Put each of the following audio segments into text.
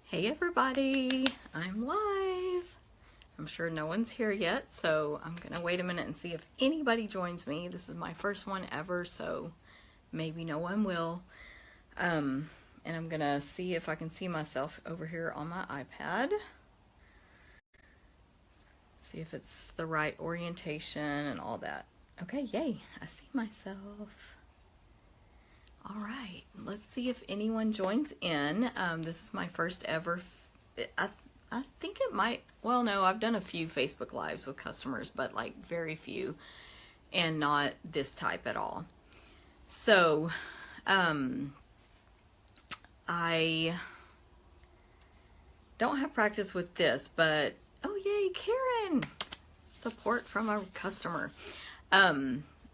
Hey everybody, I'm live. I'm sure no one's here yet, so I'm gonna wait a minute and see if anybody joins me. This is my first one ever, so maybe no one will. And I'm gonna see if I can see myself over here on my iPad. See if it's the right orientation and all that. Okay, yay, I see myself. All right, let's see if anyone joins in. This is my first ever, I think it might, well, no, I've done a few Facebook Lives with customers, but like very few, and not this type at all. So, I don't have practice with this, but, oh yay, Karen! Support from a customer.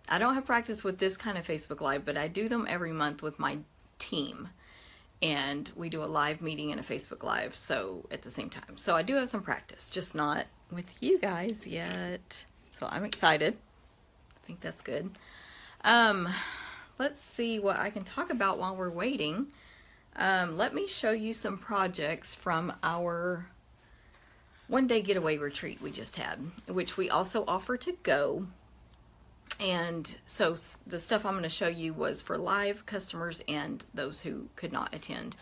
I don't have practice with this kind of Facebook Live, but I do them every month with my team. And we do a live meeting and a Facebook Live so at the same time. So I do have some practice, just not with you guys yet. So I'm excited. I think that's good. Let's see what I can talk about while we're waiting. Let me show you some projects from our one-day getaway retreat we just had, which we also offer to go. And so the stuff I'm going to show you was for live customers and those who could not attend.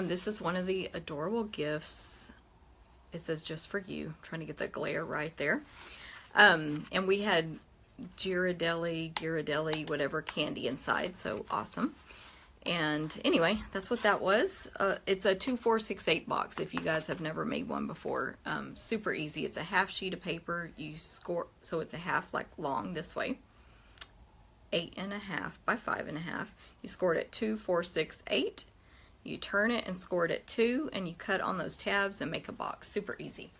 This is one of the adorable gifts. It says just for you. I'm trying to get the glare right there. And we had Ghirardelli, whatever candy inside. So awesome. And anyway, that's what that was. It's a 2468 box if you guys have never made one before. Super easy. It's a half sheet of paper. You score, so it's a half like long this way. 8.5 by 5.5. You score it at 2, 4, 6, 8. You turn it and score it at 2, and you cut on those tabs and make a box. Super easy.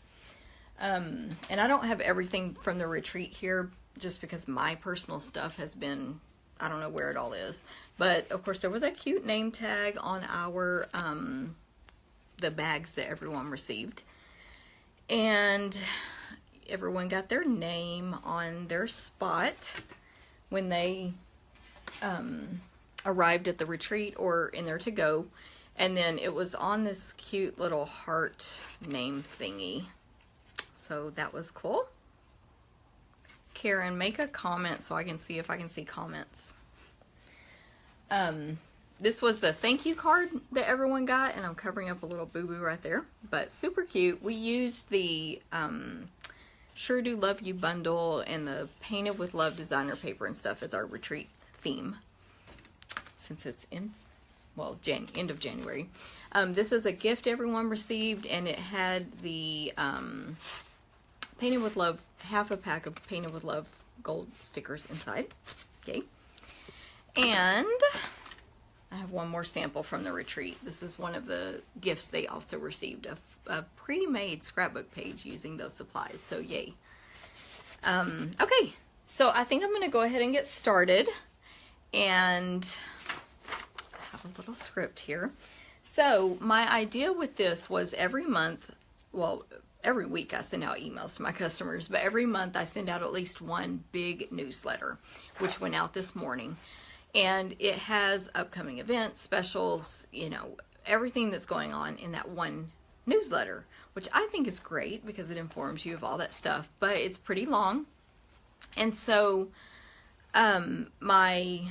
And I don't have everything from the retreat here just because my personal stuff has been, I don't know where it all is. But of course there was a cute name tag on our the bags that everyone received. And everyone got their name on their spot when they arrived at the retreat or in their to-go. And then it was on this cute little heart name thingy. So that was cool. Karen, make a comment so I can see if I can see comments. This was the thank you card that everyone got, and I'm covering up a little boo-boo right there, but super cute. We used the Sure Do Love You bundle and the Painted with Love designer paper and stuff as our retreat theme, since it's in, well, end of January. This is a gift everyone received, and it had the Painted with Love, half a pack of Painted with Love gold stickers inside. Okay. And I have one more sample from the retreat. This is one of the gifts they also received, a pre-made scrapbook page using those supplies. So yay. Okay, so I think I'm going to go ahead and get started and have a little script here. So my idea with this was every month, well, every week I send out emails to my customers, but every month I send out at least one big newsletter, which went out this morning. And it has upcoming events, specials, you know, everything that's going on in that one newsletter, which I think is great because it informs you of all that stuff, but it's pretty long. And so my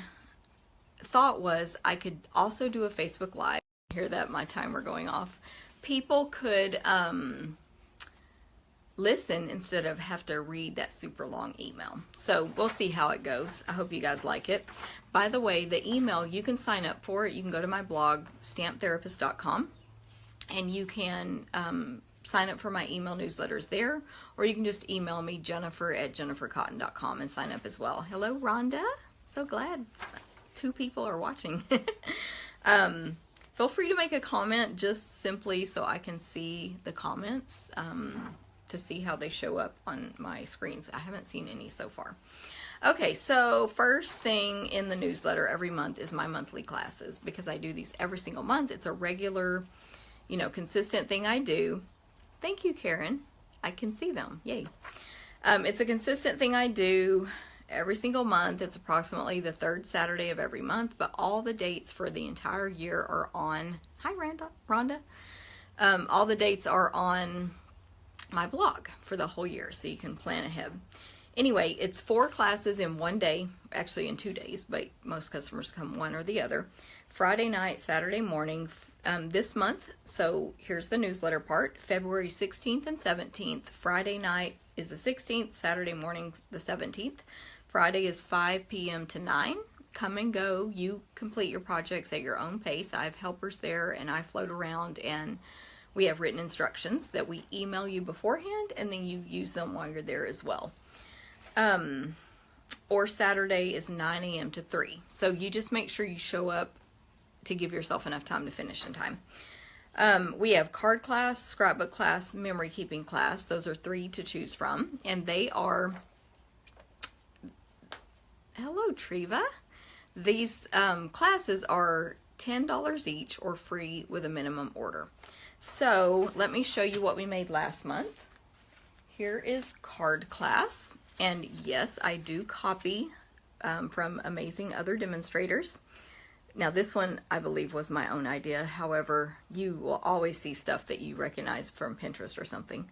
thought was I could also do a Facebook Live. Hear that my timer going off. People could listen instead of have to read that super long email. So we'll see how it goes. I hope you guys like it. By the way, the email, you can sign up for it. You can go to my blog, stamptherapist.com, and you can sign up for my email newsletters there, or you can just email me, jennifer@jennifercotton.com, and sign up as well. Hello, Rhonda. So glad 2 people are watching. Feel free to make a comment just simply so I can see the comments, to see how they show up on my screens. I haven't seen any so far. Okay, so first thing in the newsletter every month is my monthly classes, because I do these every single month. It's a regular, you know, consistent thing I do. Thank you, Karen. I can see them. Yay. It's a consistent thing I do every single month. It's approximately the 3rd Saturday of every month, but all the dates for the entire year are on, hi Rhonda, All the dates are on my blog for the whole year, so you can plan ahead. Anyway, it's 4 classes in one day, actually in 2 days, but most customers come one or the other. Friday night, Saturday morning, this month, so here's the newsletter part, February 16th and 17th. Friday night is the 16th, Saturday morning the 17th. Friday is 5 p.m. to 9. Come and go. You complete your projects at your own pace. I have helpers there, and I float around, and we have written instructions that we email you beforehand, and then you use them while you're there as well. Or Saturday is 9 a.m. to 3. So you just make sure you show up to give yourself enough time to finish in time. We have card class, scrapbook class, memory keeping class. Those are 3 to choose from. And they are, hello Treva. These classes are $10 each or free with a minimum order. So let me show you what we made last month. Here is card class. And yes, I do copy from amazing other demonstrators. Now this one, I believe, was my own idea. However, you will always see stuff that you recognize from Pinterest or something.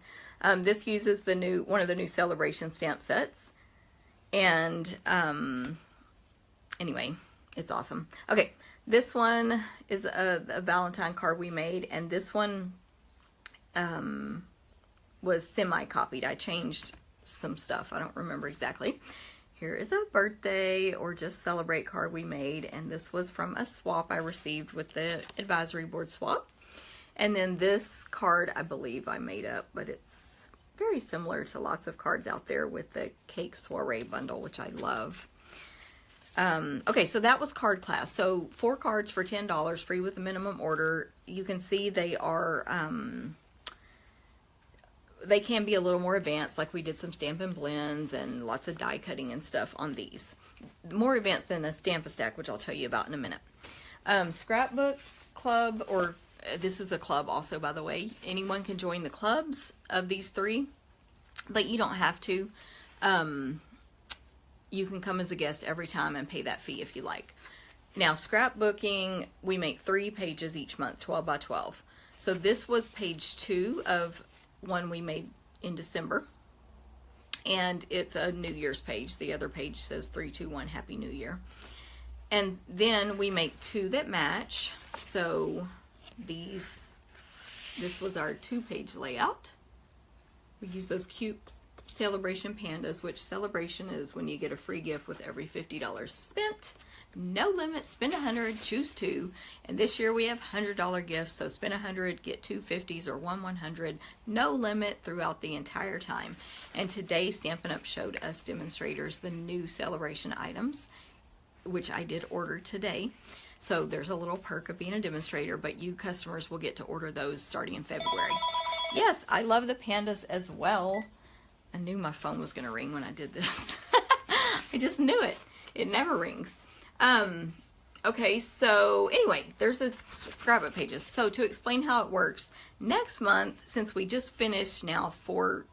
This uses the one of the new celebration stamp sets. And anyway, it's awesome. Okay, this one is a Valentine card we made. And this one was semi-copied. I changed some stuff. I don't remember exactly. Here is a birthday or just celebrate card we made, and this was from a swap I received with the advisory board swap. And then this card I believe I made up, but it's very similar to lots of cards out there with the cake soiree bundle, which I love. Okay, so that was card class. So 4 cards for $10, free with a minimum order. You can see they are they can be a little more advanced, like we did some Stampin' Blends and lots of die cutting and stuff on these. More advanced than the Stamp-A-Stack, which I'll tell you about in a minute. Scrapbook Club, or this is a club also, by the way. Anyone can join the clubs of these 3, but you don't have to. You can come as a guest every time and pay that fee if you like. Now, scrapbooking, we make 3 pages each month, 12 by 12. So this was page 2 of one we made in December, and it's a New Year's page. The other page says 321 Happy New Year. And then we make 2 that match. So this was our 2-page layout. We use those cute celebration pandas, which celebration is when you get a free gift with every $50 spent. No limit, spend 100, choose 2. And this year we have $100 gifts, so spend 100, get 2 50s or 1 100. No limit throughout the entire time. And today Stampin' Up showed us demonstrators the new celebration items, which I did order today. So there's a little perk of being a demonstrator, but you customers will get to order those starting in February. Yes, I love the pandas as well. I knew my phone was going to ring when I did this. I just knew it. It never rings. Okay, so anyway, there's the scrapbook pages. So to explain how it works, next month, since we just finished now 2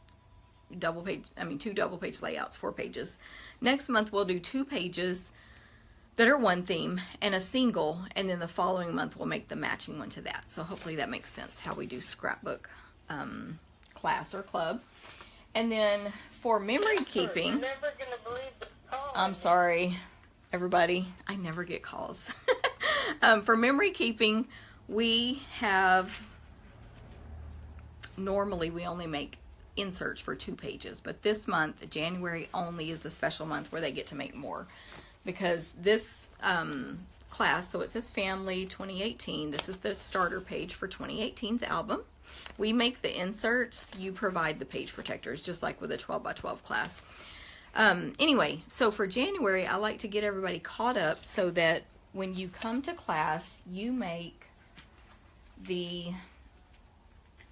double page layouts, 4 pages. Next month we'll do 2 pages that are one theme and a single, and then the following month we'll make the matching one to that. So hopefully that makes sense how we do scrapbook class or club. And then for memory keeping, you're never gonna believe the call. I'm sorry, everybody, I never get calls. For memory keeping, we have, normally we only make inserts for 2 pages, but this month, January only, is the special month where they get to make more, because this class, so it says Family 2018, this is the starter page for 2018's album. We make the inserts, you provide the page protectors, just like with a 12 by 12 class. Anyway, so for January, I like to get everybody caught up so that when you come to class, you make the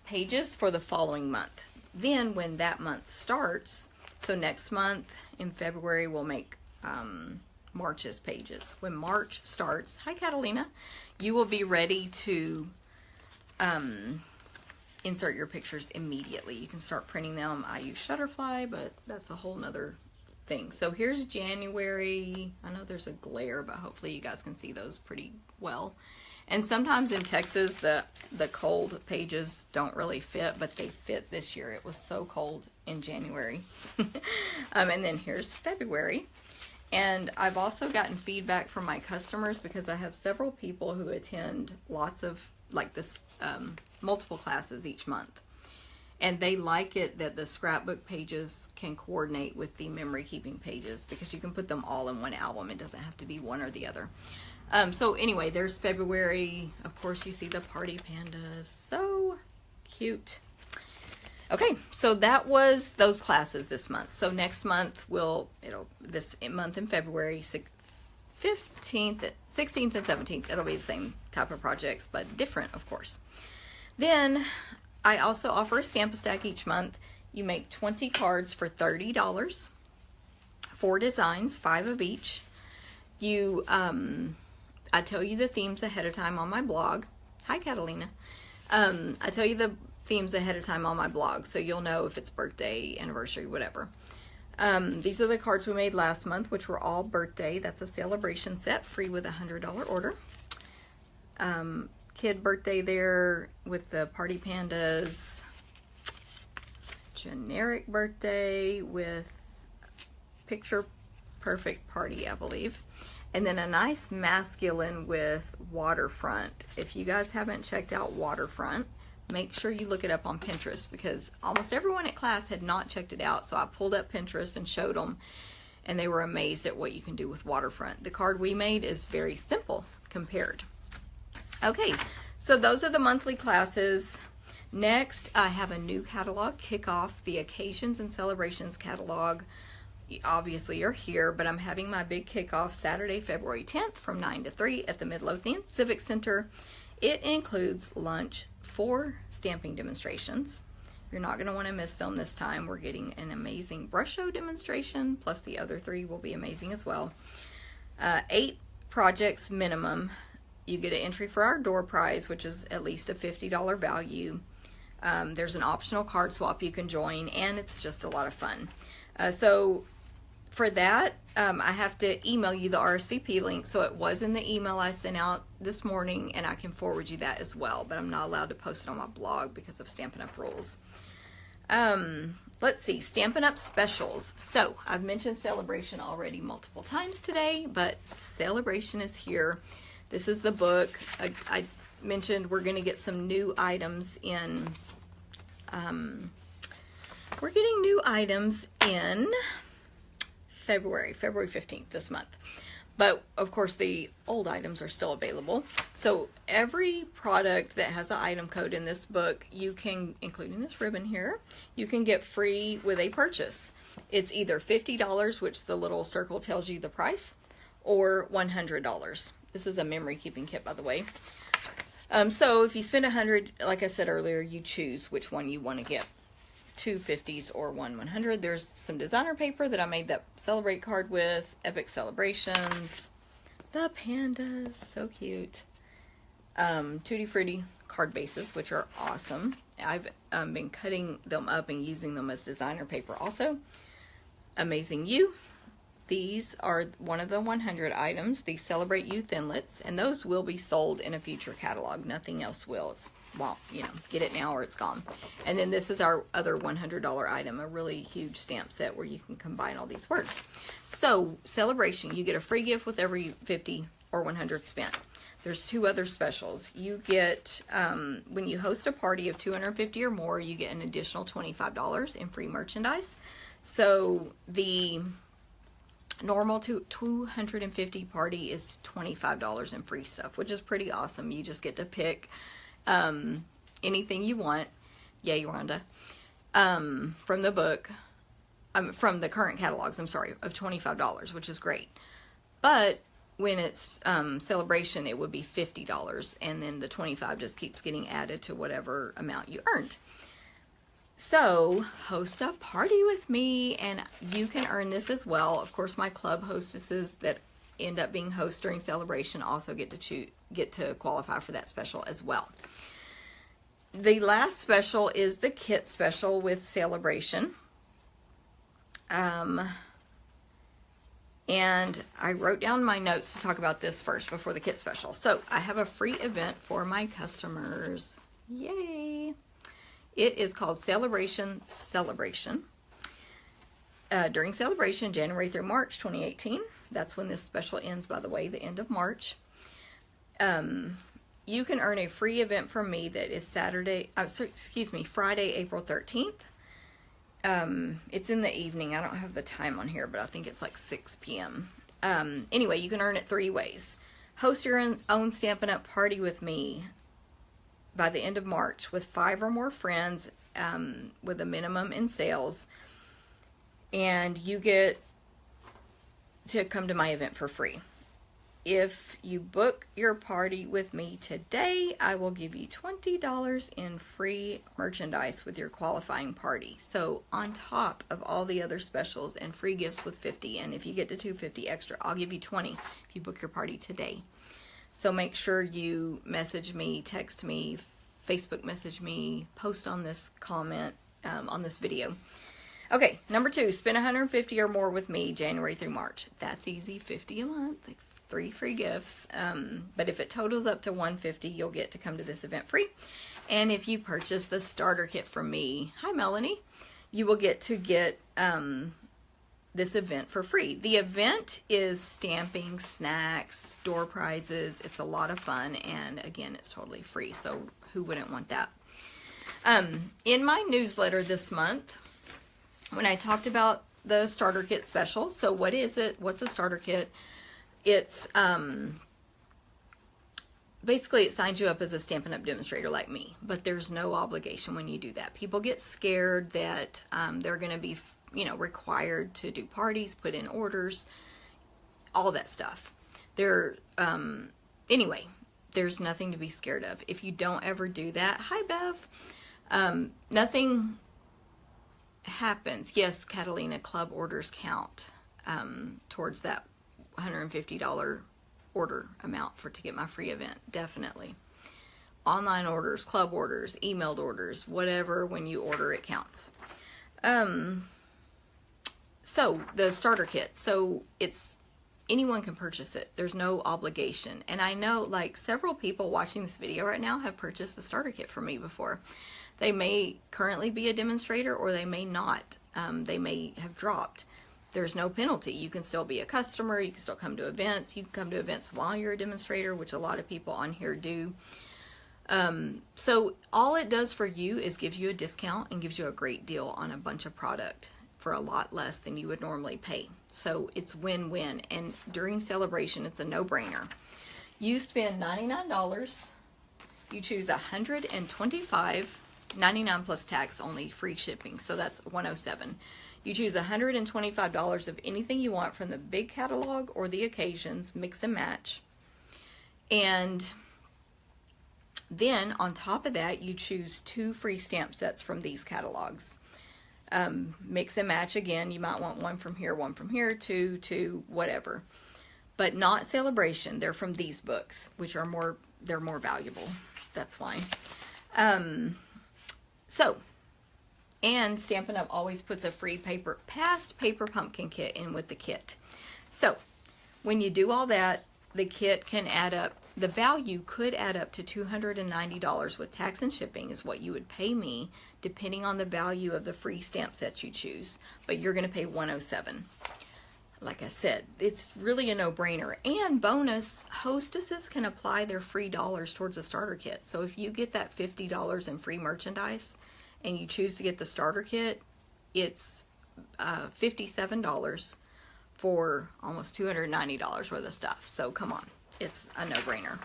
pages for the following month. Then when that month starts, so next month in February, we'll make March's pages. When March starts, hi Catalina, you will be ready to insert your pictures immediately. You can start printing them. I use Shutterfly, but that's a whole nother thing. So here's January. I know there's a glare, but hopefully you guys can see those pretty well. And sometimes in Texas, the cold pages don't really fit, but they fit this year. It was so cold in January. And then here's February. And I've also gotten feedback from my customers because I have several people who attend lots of, like this, multiple classes each month. And they like it that the scrapbook pages can coordinate with the memory keeping pages because you can put them all in one album. It doesn't have to be one or the other. So anyway, there's February. Of course, you see the party pandas. So cute. Okay, so that was those classes this month. So next month, this month in February, 15th, 16th, and 17th, it'll be the same type of projects, but different, of course. Then I also offer a stamp stack each month. You make 20 cards for $30, 4 designs, 5 of each. You, I tell you the themes ahead of time on my blog. Hi, Catalina. I tell you the themes ahead of time on my blog, so you'll know if it's birthday, anniversary, whatever. These are the cards we made last month, which were all birthday. That's a celebration set, free with a $100 order. Kid birthday there with the party pandas. Generic birthday with picture perfect party, I believe. And then a nice masculine with waterfront. If you guys haven't checked out waterfront, make sure you look it up on Pinterest because almost everyone at class had not checked it out. So I pulled up Pinterest and showed them, and they were amazed at what you can do with waterfront. The card we made is very simple compared. Okay, so those are the monthly classes. Next, I have a new catalog, Kickoff, the Occasions and Celebrations catalog. Obviously you're here, but I'm having my big kickoff Saturday, February 10th from 9 to 3 at the Midlothian Civic Center. It includes lunch, 4 stamping demonstrations. You're not going to want to miss them this time. We're getting an amazing brush show demonstration, plus the other 3 will be amazing as well. 8 projects minimum. You get an entry for our door prize, which is at least a $50 value. There's an optional card swap you can join, and it's just a lot of fun. So for that, I have to email you the RSVP link. So it was in the email I sent out this morning, and I can forward you that as well. But I'm not allowed to post it on my blog because of Stampin' Up rules. Let's see, Stampin' Up Specials. So I've mentioned Celebration already multiple times today, but Celebration is here. This is the book. I mentioned we're going to get some new items in. We're getting new items in February 15th this month. But of course the old items are still available. So every product that has an item code in this book, you can, including this ribbon here, you can get free with a purchase. It's either $50, which the little circle tells you the price, or $100. This is a memory keeping kit, by the way. So if you spend $100, like I said earlier, you choose which one you want to get. 2 50s or 1 100. There's some designer paper that I made that Celebrate card with. Epic Celebrations. The pandas, so cute. Tutti Frutti card bases, which are awesome. I've been cutting them up and using them as designer paper also. Amazing You. These are one of the 100 items, the Celebrate You Thinlits, and those will be sold in a future catalog. Nothing else will. It's, well, you know, get it now or it's gone. And then this is our other $100 item, a really huge stamp set where you can combine all these words. So, Celebration, you get a free gift with every 50 or 100 spent. There's 2 other specials. You get, when you host a party of 250 or more, you get an additional $25 in free merchandise. So, the normal 250 party is $25 in free stuff, which is pretty awesome. You just get to pick anything you want. Yay, Rhonda. From the book, from the current catalogs, I'm sorry, of $25, which is great. But when it's Celebration, it would be $50, and then the $25 just keeps getting added to whatever amount you earned. So, host a party with me, and you can earn this as well. Of course, my club hostesses that end up being hosts during Celebration also get to qualify for that special as well. The last special is the kit special with Celebration. And I wrote down my notes to talk about this first before the kit special. So I have a free event for my customers. Yay! It is called Celebration. During Celebration, January through March 2018. That's when this special ends, by the way, the end of March. You can earn a free event from me that is Friday, April 13th. It's in the evening. I don't have the time on here, but I think it's like 6 p.m. Anyway, you can earn it 3 ways. Host your own Stampin' Up! Party with me by the end of March with 5 or more friends, with a minimum in sales. And you get to come to my event for free. If you book your party with me today, I will give you $20 in free merchandise with your qualifying party. So on top of all the other specials and free gifts with $50, and if you get to $250 extra, I'll give you $20 if you book your party today. So make sure you message me, text me, Facebook message me, post on this comment, on this video. Okay, number 2, spend $150 or more with me January through March. That's easy, $50 a month. 3 free gifts, but if it totals up to $150, you'll get to come to this event free. And if you purchase the starter kit from me, hi Melanie, you will get this event for free. The event is stamping, snacks, door prizes. It's a lot of fun, and again, it's totally free, so who wouldn't want that? In my newsletter this month, when I talked about the starter kit special, so what is it? What's a starter kit? It's, basically it signs you up as a Stampin' Up! Demonstrator like me, but there's no obligation when you do that. People get scared that they're going to be, required to do parties, put in orders, all that stuff. Anyway, there's nothing to be scared of. If you don't ever do that, hi Bev, nothing happens. Yes, Catalina, club orders count towards that $150 order amount to get my free event. Definitely. Online orders, club orders, emailed orders, whatever, when you order it counts. So the starter kit, so anyone can purchase it. There's no obligation. And I know like several people watching this video right now have purchased the starter kit from me before. They may currently be a demonstrator or they may not. They may have dropped. There's no penalty. You can still be a customer. You can still come to events. You can come to events while you're a demonstrator, which a lot of people on here do. So all it does for you is gives you a discount and gives you a great deal on a bunch of product for a lot less than you would normally pay. So it's win-win. And during Celebration, it's a no-brainer. You spend $99. You choose $125, $99 plus tax, only free shipping. So that's $107. You choose $125 of anything you want from the big catalog or the occasions, mix and match. And then on top of that, you choose 2 free stamp sets from these catalogs. Mix and match again. You might want one from here, 2, whatever. But not Celebration. They're from these books, which are more valuable. That's why. And Stampin' Up! Always puts a free past paper pumpkin kit in with the kit. So, when you do all that, the kit can add up, the value could add up to $290 with tax and shipping is what you would pay me, depending on the value of the free stamp sets you choose. But you're going to pay $107. Like I said, it's really a no-brainer. And bonus, hostesses can apply their free dollars towards a starter kit. So if you get that $50 in free merchandise, and you choose to get the starter kit, it's $57 for almost $290 worth of stuff. So come on, it's a no-brainer.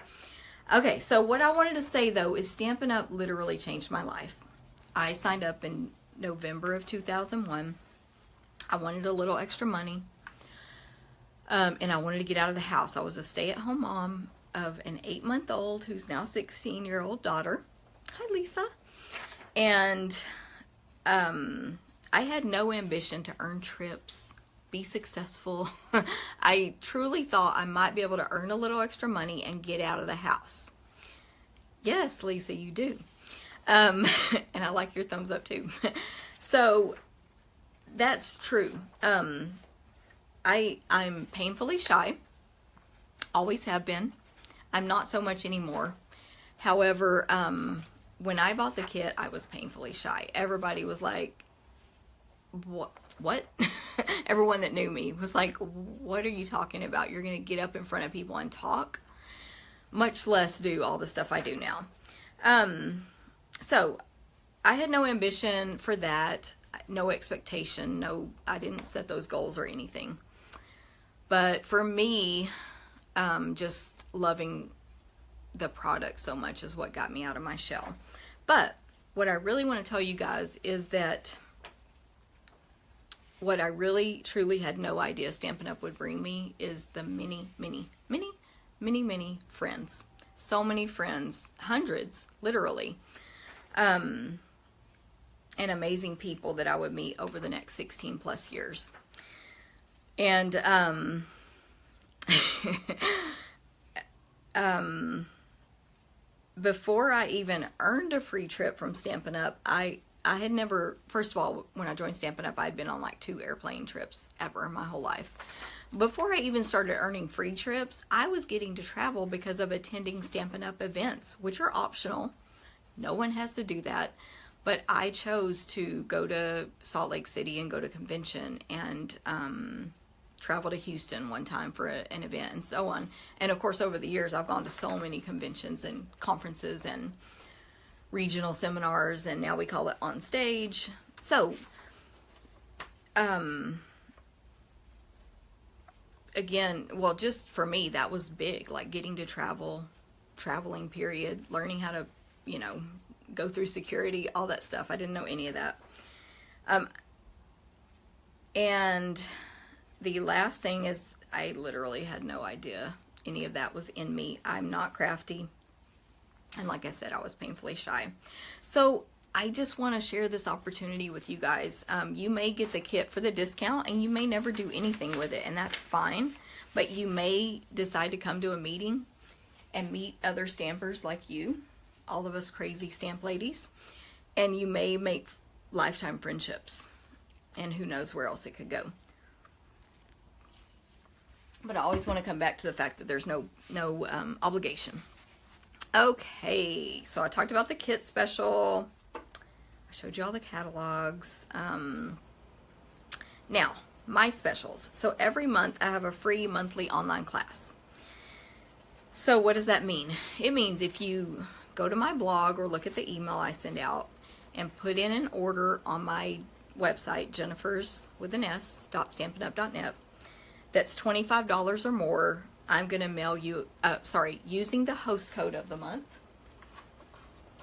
Okay, so what I wanted to say though is Stampin' Up! Literally changed my life. I signed up in November of 2001. I wanted a little extra money, and I wanted to get out of the house. I was a stay-at-home mom of an 8-month-old who's now 16-year-old daughter. Hi, Lisa. And I had no ambition to earn trips, be successful. I truly thought I might be able to earn a little extra money and get out of the house. Yes, Lisa, you do. And I like your thumbs up too. So that's true. I'm painfully shy. Always have been. I'm not so much anymore. However, when I bought the kit, I was painfully shy. Everybody was like, what? Everyone that knew me was like, what are you talking about? You're going to get up in front of people and talk? Much less do all the stuff I do now. So I had no ambition for that. No expectation. No, I didn't set those goals or anything. But for me, just loving the product so much is what got me out of my shell. But what I really want to tell you guys is that what I really truly had no idea Stampin' Up would bring me is the many friends. So many friends, hundreds, literally, and amazing people that I would meet over the next 16 plus years. And before I even earned a free trip from Stampin' Up, I had never, first of all, when I joined Stampin' Up, I'd been on like 2 airplane trips ever in my whole life. Before I even started earning free trips, I was getting to travel because of attending Stampin' Up events, which are optional. No one has to do that. But I chose to go to Salt Lake City and go to convention and travel to Houston one time for an event and so on. And of course, over the years, I've gone to so many conventions and conferences and regional seminars, and now we call it On Stage. So, again, well, just for me, that was big, like getting to traveling period, learning how to, you know, go through security, all that stuff. I didn't know any of that. And the last thing is I literally had no idea any of that was in me. I'm not crafty. And like I said, I was painfully shy. So I just want to share this opportunity with you guys. You may get the kit for the discount and you may never do anything with it, and that's fine. But you may decide to come to a meeting and meet other stampers like you, all of us crazy stamp ladies, and you may make lifetime friendships, and who knows where else it could go. But I always want to come back to the fact that there's no obligation. Okay, so I talked about the kit special. I showed you all the catalogs. Now, my specials. So every month I have a free monthly online class. So what does that mean? It means if you go to my blog or look at the email I send out and put in an order on my website, jennifers.stampinup.net, that's $25 or more, I'm going to mail you, using the host code of the month,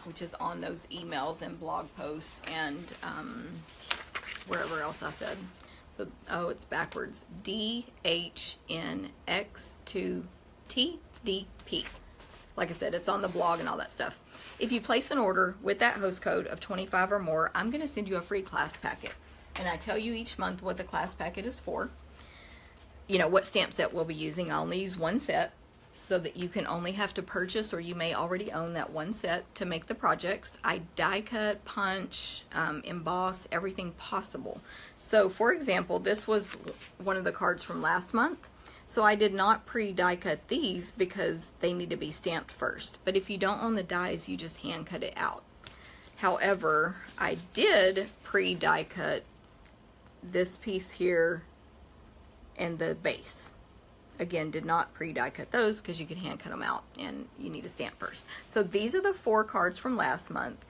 which is on those emails and blog posts and wherever else I said. So, it's backwards. DHNX2TDP. Like I said, it's on the blog and all that stuff. If you place an order with that host code of 25 or more, I'm going to send you a free class packet. And I tell you each month what the class packet is for. You know, what stamp set we'll be using. I only use one set so that you can only have to purchase, or you may already own that one set to make the projects. I die cut, punch, emboss, everything possible. So for example, this was one of the cards from last month. So I did not pre-die cut these because they need to be stamped first. But if you don't own the dies, you just hand cut it out. However, I did pre-die cut this piece here and the base. Again, did not pre-die cut those because you can hand cut them out and you need to stamp first. So these are the 4 cards from last month.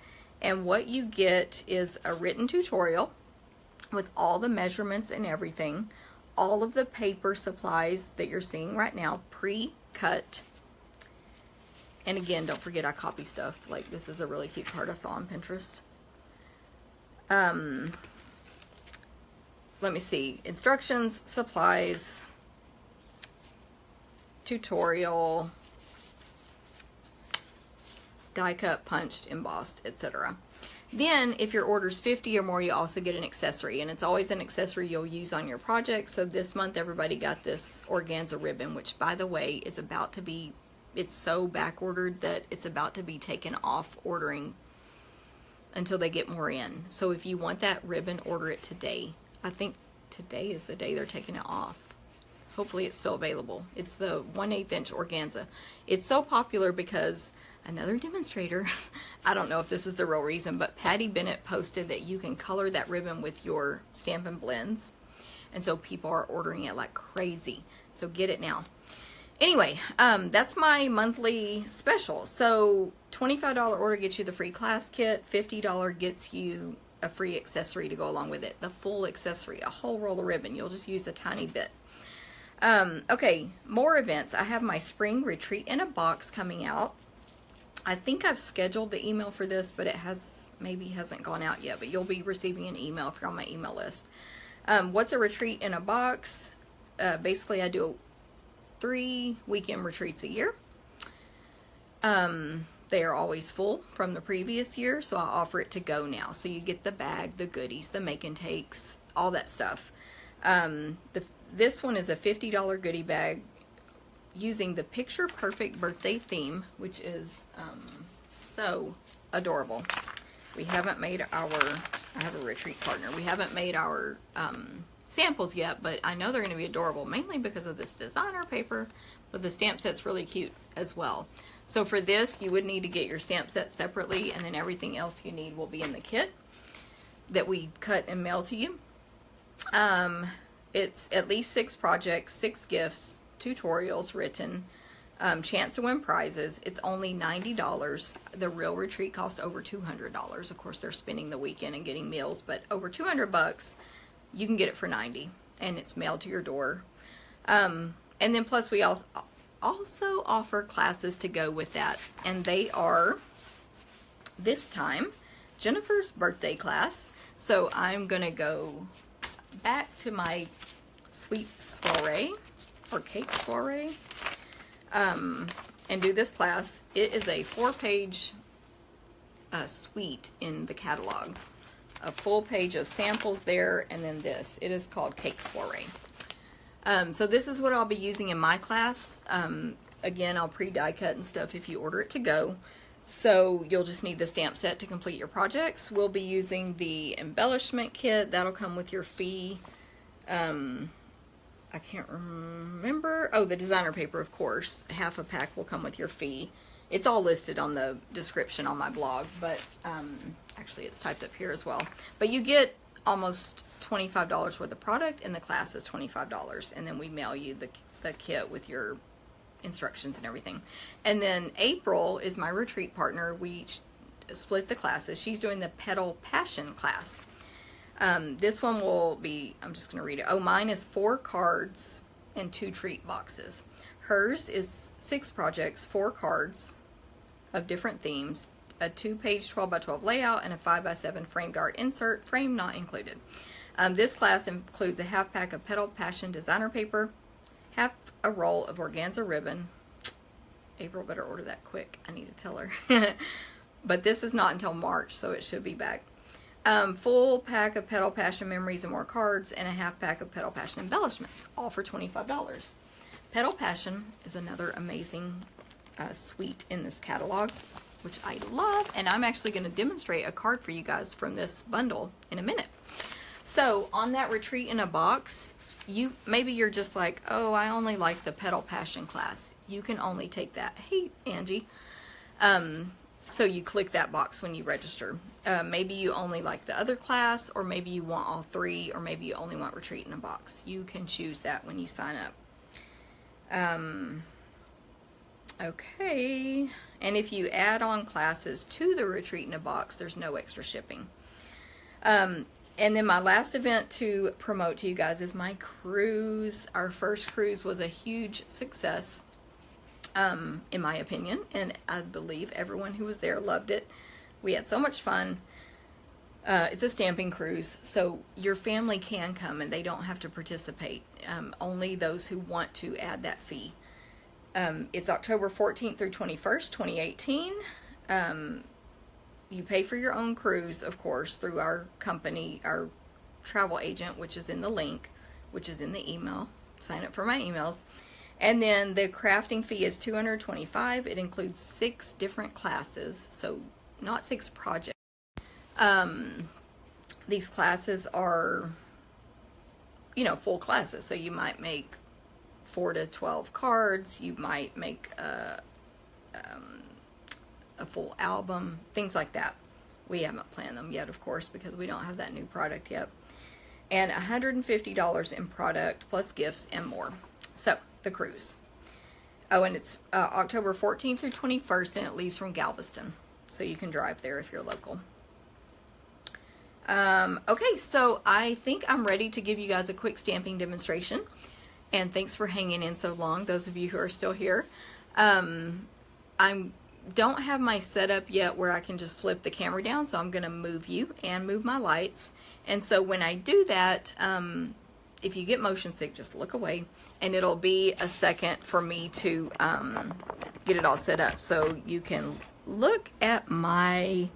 And what you get is a written tutorial with all the measurements and everything. All of the paper supplies that you're seeing right now, pre-cut. And again, don't forget I copy stuff. Like, this is a really cute card I saw on Pinterest. Let me see. Instructions, supplies, tutorial, die cut, punched, embossed, etc. Then, if your order's 50 or more, you also get an accessory, and it's always an accessory you'll use on your project. So this month, everybody got this organza ribbon, which, by the way, is about to be, it's so back ordered that it's about to be taken off ordering until they get more in. So if you want that ribbon, order it today. I think today is the day they're taking it off. Hopefully it's still available. It's the 1/8 inch organza. It's so popular because another demonstrator, I don't know if this is the real reason, but Patty Bennett posted that you can color that ribbon with your Stampin' Blends. And so people are ordering it like crazy. So get it now. Anyway, that's my monthly special. So $25 order gets you the free class kit. $50 gets you a free accessory to go along with it. The full accessory, a whole roll of ribbon. You'll just use a tiny bit. Okay, more events. I have my spring retreat in a box coming out. I think I've scheduled the email for this, but it maybe hasn't gone out yet, but you'll be receiving an email if you're on my email list. What's a retreat in a box? Basically, I do 3 weekend retreats a year. They are always full from the previous year, so I offer it to go now. So you get the bag, the goodies, the make and takes, all that stuff. This one is a $50 goodie bag using the Picture Perfect birthday theme, which is so adorable. We haven't made I have a retreat partner. We haven't made our samples yet, but I know they're going to be adorable, mainly because of this designer paper, but the stamp set's really cute as well. So for this, you would need to get your stamp set separately, and then everything else you need will be in the kit that we cut and mail to you. It's at least 6 projects, 6 gifts, tutorials written, chance to win prizes. It's only $90. The real retreat costs over $200. Of course, they're spending the weekend and getting meals, but over $200, you can get it for $90, and it's mailed to your door. And then plus we also offer classes to go with that, and they are this time Jennifer's birthday class. So I'm gonna go back to my sweet soiree or cake soiree and do this class. It is a 4-page suite in the catalog, a full page of samples there, and then this. It is called Cake Soiree. So this is what I'll be using in my class. Again, I'll pre-die cut and stuff if you order it to go. So you'll just need the stamp set to complete your projects. We'll be using the embellishment kit. That'll come with your fee. I can't remember. Oh, the designer paper, of course. Half a pack will come with your fee. It's all listed on the description on my blog, but actually it's typed up here as well. But you get almost $25 worth of product, and the class is $25. And then we mail you the kit with your instructions and everything. And then April is my retreat partner. We split the classes. She's doing the Petal Passion class. This one will be, I'm just going to read it. Oh, mine is 4 cards and 2 treat boxes. Hers is 6 projects, 4 cards of different themes, a 2-page 12x12 layout, and a 5x7 framed art insert, frame not included. This class includes a half pack of Petal Passion designer paper, half a roll of organza ribbon. April better order that quick. I need to tell her. But this is not until March, so it should be back. Full pack of Petal Passion memories and more cards, and a half pack of Petal Passion embellishments, all for $25. Petal Passion is another amazing suite in this catalog, which I love, and I'm actually going to demonstrate a card for you guys from this bundle in a minute. So on that retreat in a box, maybe you're just like, oh, I only like the Petal Passion class. You can only take that. Hey, Angie. So you click that box when you register. Maybe you only like the other class, or maybe you want all 3, or maybe you only want retreat in a box. You can choose that when you sign up. Okay. And if you add on classes to the retreat in a box, there's no extra shipping. And then my last event to promote to you guys is my cruise. Our first cruise was a huge success, in my opinion, and I believe everyone who was there loved it. We had so much fun. It's a stamping cruise, so your family can come and they don't have to participate. Only those who want to add that fee. It's October 14th through 21st, 2018. You pay for your own cruise, of course, through our company, our travel agent, which is in the link, which is in the email. Sign up for my emails. And then the crafting fee is $225. It includes 6 different classes, so not 6 projects. These classes are, full classes, so you might make 4 to 12 cards. You might make a full album, things like that. We haven't planned them yet, of course, because we don't have that new product yet. And $150 in product plus gifts and more. So, the cruise. Oh, and it's October 14th through 21st, and it leaves from Galveston. So you can drive there if you're local. Okay, so I think I'm ready to give you guys a quick stamping demonstration. And thanks for hanging in so long, those of you who are still here. I don't have my setup yet where I can just flip the camera down, so I'm going to move you and move my lights. And so when I do that, if you get motion sick, just look away, and it'll be a second for me to get it all set up. So you can look at my,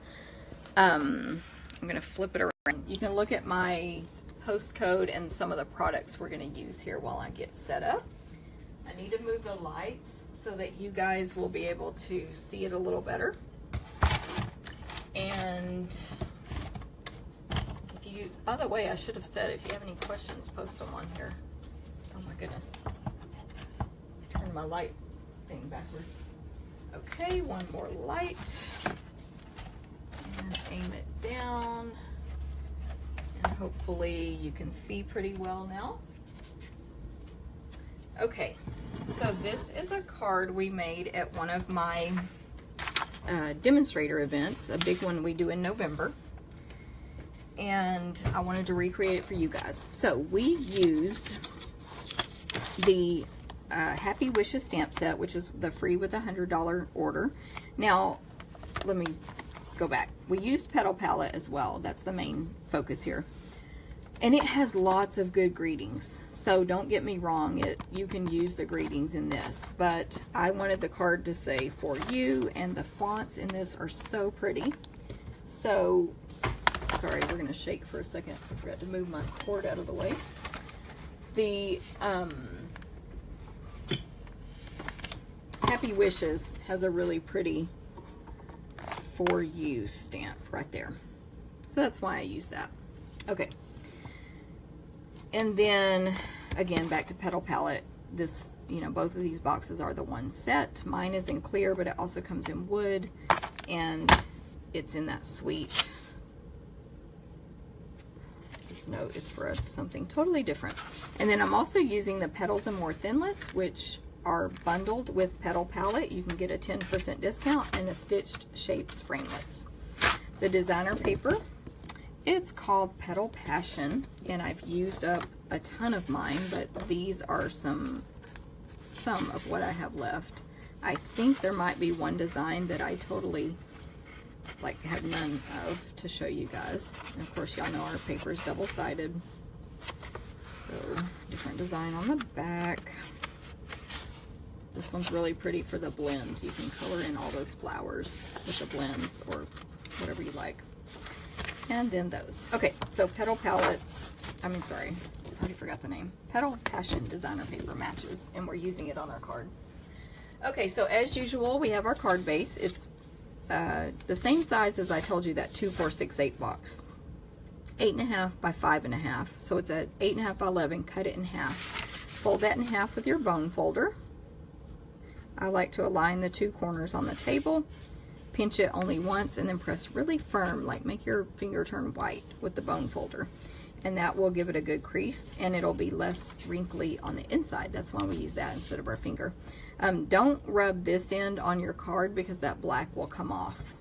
I'm going to flip it around. You can look at my host code and some of the products we're going to use here while I get set up. I need to move the lights so that you guys will be able to see it a little better. And if you, by the way, I should have said, if you have any questions, post them on here. Oh my goodness. Turn my light thing backwards. Okay, one more light. And aim it down. And hopefully you can see pretty well now. Okay, so this is a card we made at one of my demonstrator events, a big one we do in November. And I wanted to recreate it for you guys. So we used the Happy Wishes stamp set, which is the free with a $100 order. Now, let me go back. We used Petal Palette as well. That's the main focus here. And it has lots of good greetings. So don't get me wrong, you can use the greetings in this. But I wanted the card to say for you, and the fonts in this are so pretty. So, sorry, we're going to shake for a second. I forgot to move my cord out of the way. The Happy Wishes has a really pretty for you stamp right there. So that's why I use that. Okay. And then, again, back to Petal Palette. This, you know, both of these boxes are the one set. Mine is in clear, but it also comes in wood. And it's in that sweet. This note is for something totally different. And then I'm also using the Petals and More Thinlits, which are bundled with Petal Palette. You can get a 10% discount, and the Stitched Shapes Framelits. The designer paper, it's called Petal Passion, and I've used up a ton of mine, but these are some of what I have left. I think there might be one design that I totally like have none of to show you guys. And of course, y'all know our paper is double-sided. So, different design on the back. This one's really pretty for the blends. You can color in all those flowers with the blends or whatever you like. And then those. Okay, so Petal Palette, I already forgot the name. Petal Passion designer paper matches, and we're using it on our card. Okay, so as usual, we have our card base. It's the same size as I told you, that 2468 box. 8.5 by 5.5. So it's a 8.5 by 11, cut it in half. Fold that in half with your bone folder. I like to align the two corners on the table. Pinch it only once and then press really firm, like make your finger turn white with the bone folder. And that will give it a good crease, and it'll be less wrinkly on the inside. That's why we use that instead of our finger. Don't rub this end on your card because that black will come off.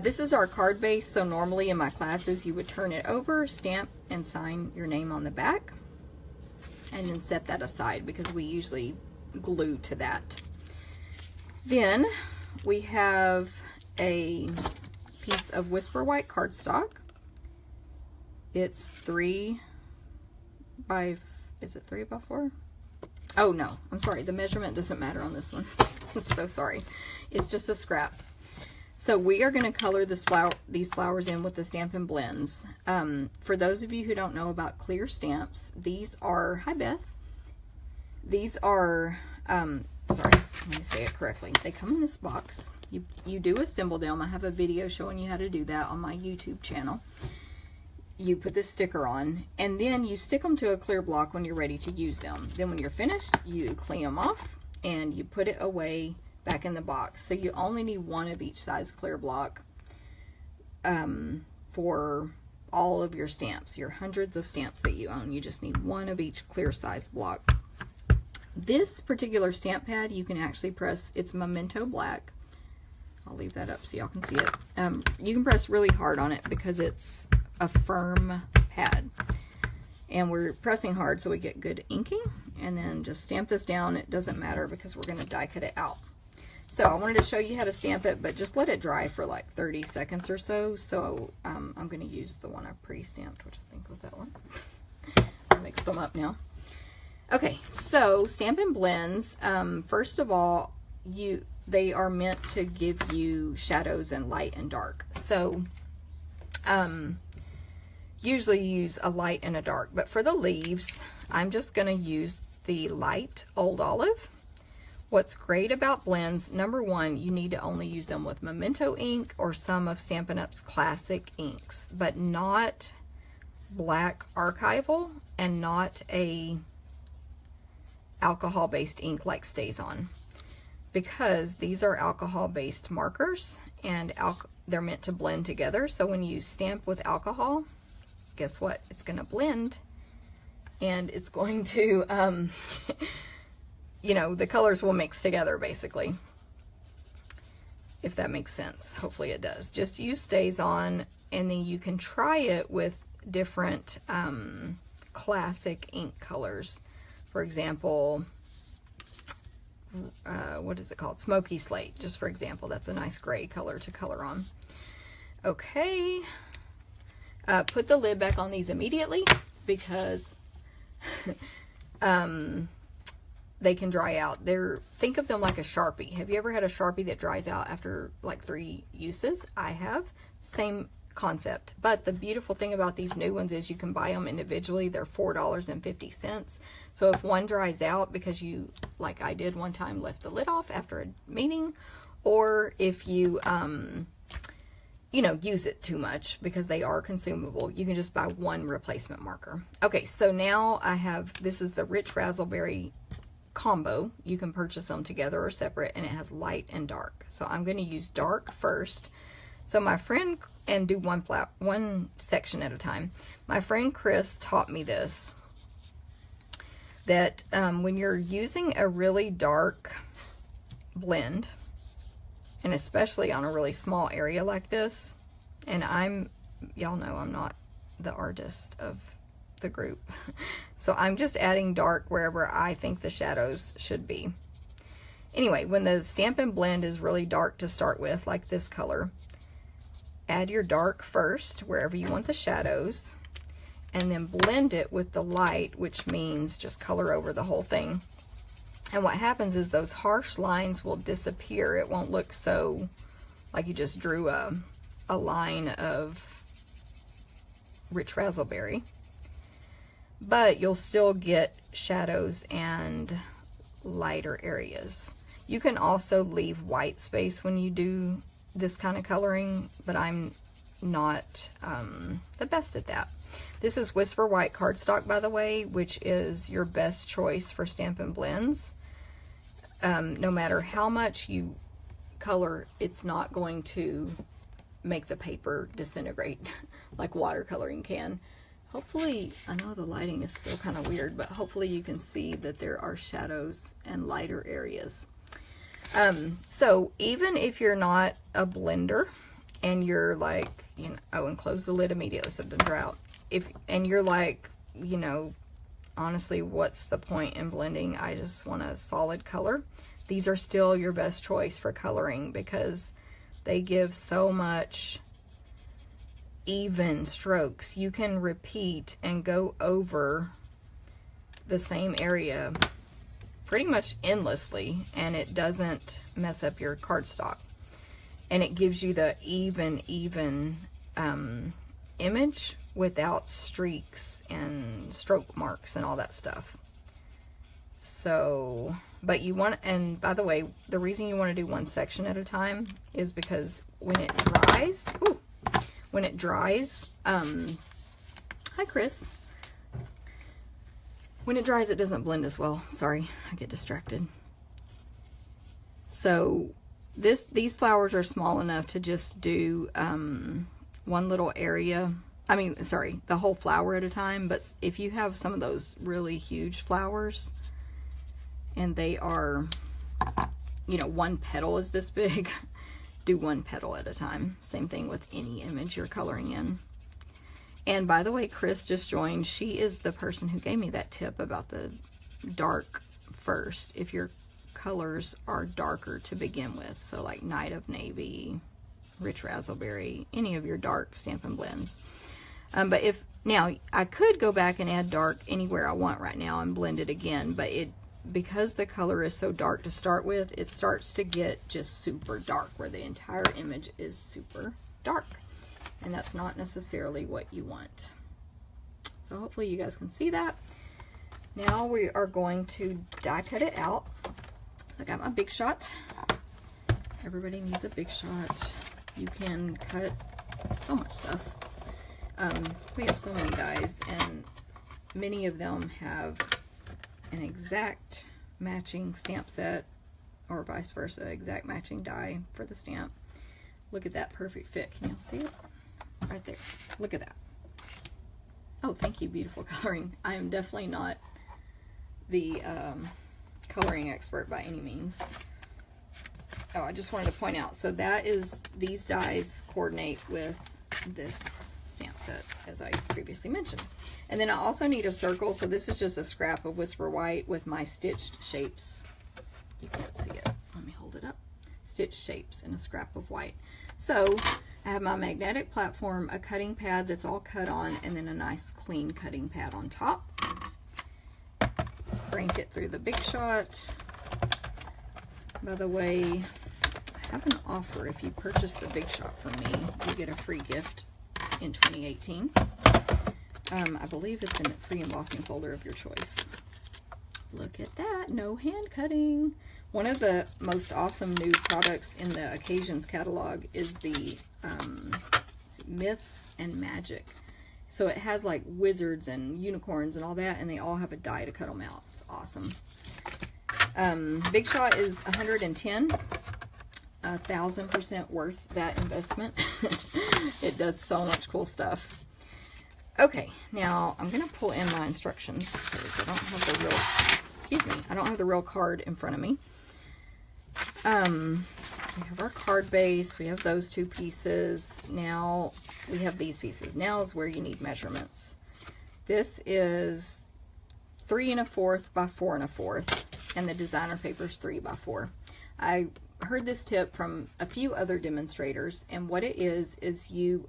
This is our card base, so normally in my classes you would turn it over, stamp, and sign your name on the back, and then set that aside because we usually glue to that. Then we have a piece of Whisper White cardstock. It's 3 by, is it 3 by 4? Oh no, I'm sorry, the measurement doesn't matter on this one. So sorry. It's just a scrap. So we are going to color these flowers in with the Stampin' Blends. For those of you who don't know about clear stamps, these are, hi Beth, these are, sorry, let me say it correctly. They come in this box. You do assemble them. I have a video showing you how to do that on my YouTube channel. you put this sticker on, and then you stick them to a clear block when you're ready to use them. Then when you're finished, you clean them off and you put it away back in the box. So you only need one of each size clear block for all of your stamps, your hundreds of stamps that you own. You just need one of each clear size block. This particular stamp pad, you can actually press, it's Memento Black. I'll leave that up so y'all can see it. You can press really hard on it because it's a firm pad. And we're pressing hard so we get good inking. And then just stamp this down. It doesn't matter because we're going to die cut it out. So I wanted to show you how to stamp it, but just let it dry for like 30 seconds or so. So I'm going to use the one I pre-stamped, which I think was that one. I mixed them up now. Okay, so Stampin' Blends, first of all, they are meant to give you shadows and light and dark. So usually you use a light and a dark, but for the leaves, I'm just going to use the light Old Olive. What's great about blends, number one, you need to only use them with Memento ink or some of Stampin' Up's classic inks, but not black archival and not a alcohol-based ink like StazOn, because these are alcohol-based markers and they're meant to blend together. So when you stamp with alcohol, guess what? It's going to blend and it's going to, you know, the colors will mix together basically, if that makes sense. Hopefully it does. Just use StazOn, and then you can try it with different classic ink colors. For example, what is it called? Smoky Slate, just for example. That's a nice gray color to color on. Okay. Put the lid back on these immediately because they can dry out. Think of them like a Sharpie. Have you ever had a Sharpie that dries out after like 3 uses? I have. Same concept. But the beautiful thing about these new ones is you can buy them individually. They're $4.50. So if one dries out because you, like I did one time, left the lid off after a meeting, or if you you know, use it too much because they are consumable, you can just buy one replacement marker. Okay, so now I have, this is the Rich Razzleberry combo. You can purchase them together or separate, and it has light and dark. So I'm going to use dark first. So my friend, and do one section at a time. My friend Chris taught me this, that when you're using a really dark blend, and especially on a really small area like this, and y'all know I'm not the artist of the group, so I'm just adding dark wherever I think the shadows should be. Anyway, when the Stampin' Blend is really dark to start with, like this color, add your dark first wherever you want the shadows, and then blend it with the light, which means just color over the whole thing. And what happens is those harsh lines will disappear. It won't look so like you just drew a line of Rich Razzleberry. But you'll still get shadows and lighter areas. You can also leave white space when you do this kind of coloring, but I'm not the best at that. This is Whisper White cardstock, by the way, which is your best choice for Stampin' Blends. No matter how much you color, it's not going to make the paper disintegrate like watercoloring can. Hopefully, I know the lighting is still kind of weird, but hopefully you can see that there are shadows and lighter areas. So even if you're not a blender and you're like, you know, oh, and close the lid immediately so it doesn't dry out. And you're like, you know, honestly, what's the point in blending? I just want a solid color. These are still your best choice for coloring because they give so much even strokes. You can repeat and go over the same area pretty much endlessly, and it doesn't mess up your cardstock. And it gives you the even image without streaks and stroke marks and all that stuff. So, but you want, and by the way, the reason you want to do one section at a time is because when it dries, Hi, Chris. When it dries, it doesn't blend as well. Sorry, I get distracted. So these flowers are small enough to just do one little area. I mean, sorry, the whole flower at a time. But if you have some of those really huge flowers and they are, you know, one petal is this big, do one petal at a time. Same thing with any image you're coloring in. And by the way, Chris just joined. She is the person who gave me that tip about the dark first. If your colors are darker to begin with, so like Night of Navy, Rich Razzleberry, any of your dark Stampin' Blends. But if, now, I could go back and add dark anywhere I want right now and blend it again, but because the color is so dark to start with, it starts to get just super dark, where the entire image is super dark. And that's not necessarily what you want. So hopefully you guys can see that. Now we are going to die cut it out. I got my Big Shot. Everybody needs a Big Shot. You can cut so much stuff. We have so many dies, and many of them have an exact matching stamp set, or vice versa, exact matching die for the stamp. Look at that perfect fit. Can y'all see it? Right there. Look at that. Oh, thank you, beautiful coloring. I am definitely not the coloring expert by any means. Oh, I just wanted to point out, so that is, these dies coordinate with this stamp set, as I previously mentioned. And then I also need a circle, so this is just a scrap of Whisper White with my stitched shapes. You can't see it. Let me hold it up. Stitched shapes in a scrap of white. So I have my magnetic platform, a cutting pad that's all cut on, and then a nice clean cutting pad on top. Crank it through the Big Shot. By the way, I have an offer. If you purchase the Big Shot from me, you get a free gift in 2018. I believe it's in a free embossing folder of your choice. Look at that, no hand cutting. One of the most awesome new products in the Occasions catalog is the Myths and Magic. So it has like wizards and unicorns and all that, and they all have a die to cut them out. It's awesome. Big Shot is $110. 1,000% worth that investment. It does so much cool stuff. Okay, now I'm gonna pull in my instructions because I don't have the real, excuse me, I don't have the real card in front of me. We have our card base, we have those two pieces. Now we have these pieces. Now is where you need measurements. This is 3 1/4 by 4 1/4, and the designer paper is 3 by 4. I heard this tip from a few other demonstrators, and what it is you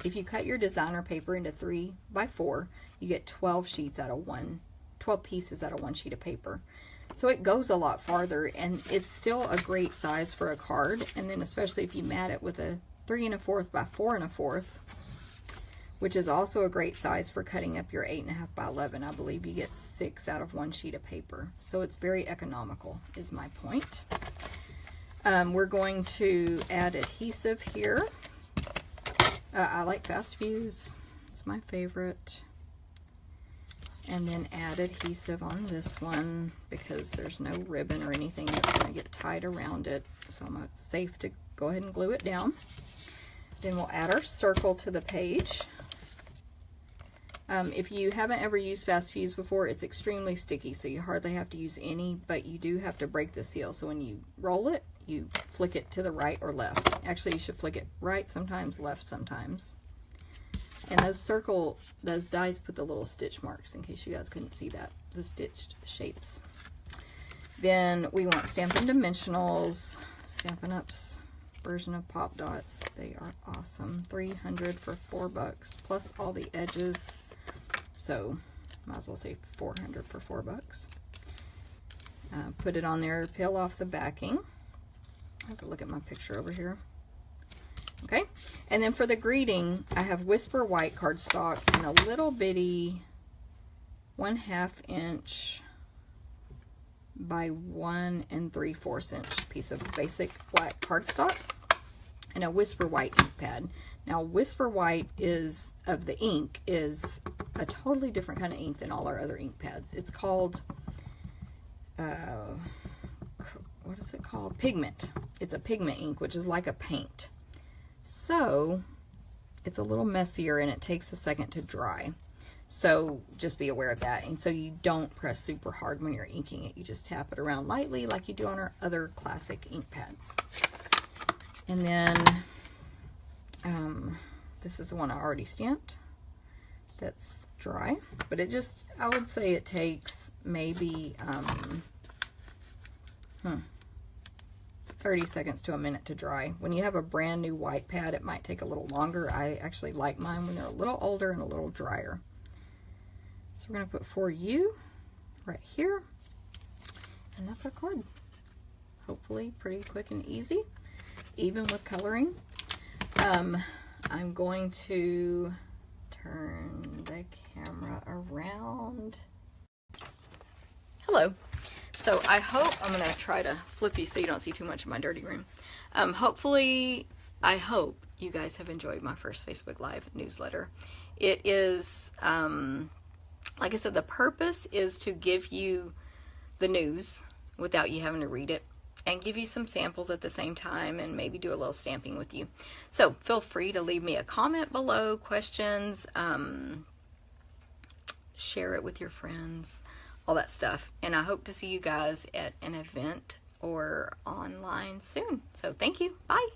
if you cut your designer paper into 3 by 4, you get 12 sheets out of 12 pieces out of 1 sheet of paper. So it goes a lot farther, and it's still a great size for a card. And then especially if you mat it with a 3 1/4 by 4 1/4, which is also a great size for cutting up your 8 1/2 by 11. I believe you get 6 out of 1 sheet of paper. So it's very economical, is my point. We're going to add adhesive here. I like Fast Fuse. It's my favorite. And then add adhesive on this one because there's no ribbon or anything that's going to get tied around it. So it's safe to go ahead and glue it down. Then we'll add our circle to the page. If you haven't ever used Fast Fuse before, it's extremely sticky, so you hardly have to use any, but you do have to break the seal. So when you roll it, you flick it to the right or left. Actually, you should flick it right sometimes, left sometimes. And those dies put the little stitch marks, in case you guys couldn't see that, the stitched shapes. Then we want Stampin' Dimensionals, Stampin' Up's version of Pop Dots. They are awesome. 300 for $4, plus all the edges. So might as well say 400 for $4. Put it on there, peel off the backing. I have to look at my picture over here. Okay, and then for the greeting, I have Whisper White cardstock and a little bitty 1/2 inch by 1 3/4 inch piece of basic black cardstock. and a Whisper White ink pad. Now, Whisper White is, of the ink, is a totally different kind of ink than all our other ink pads. It's called, what is it called? Pigment. It's a pigment ink, which is like a paint. So, it's a little messier and it takes a second to dry. So, just be aware of that. And so you don't press super hard when you're inking it. You just tap it around lightly like you do on our other classic ink pads. And then, this is the one I already stamped. That's dry. But it just, I would say it takes maybe 30 seconds to a minute to dry. When you have a brand new white pad, it might take a little longer. I actually like mine when they're a little older and a little drier. So we're going to put For You right here. And that's our card. Hopefully pretty quick and easy, even with coloring. I'm going to turn the camera around. Hello. So I hope, I'm going to try to flip you so you don't see too much of my dirty room. Hopefully, I hope you guys have enjoyed my first Facebook Live newsletter. It is, like I said, the purpose is to give you the news without you having to read it, and give you some samples at the same time, and maybe do a little stamping with you. So feel free to leave me a comment below, questions, share it with your friends, all that stuff. And I hope to see you guys at an event or online soon. So thank you. Bye.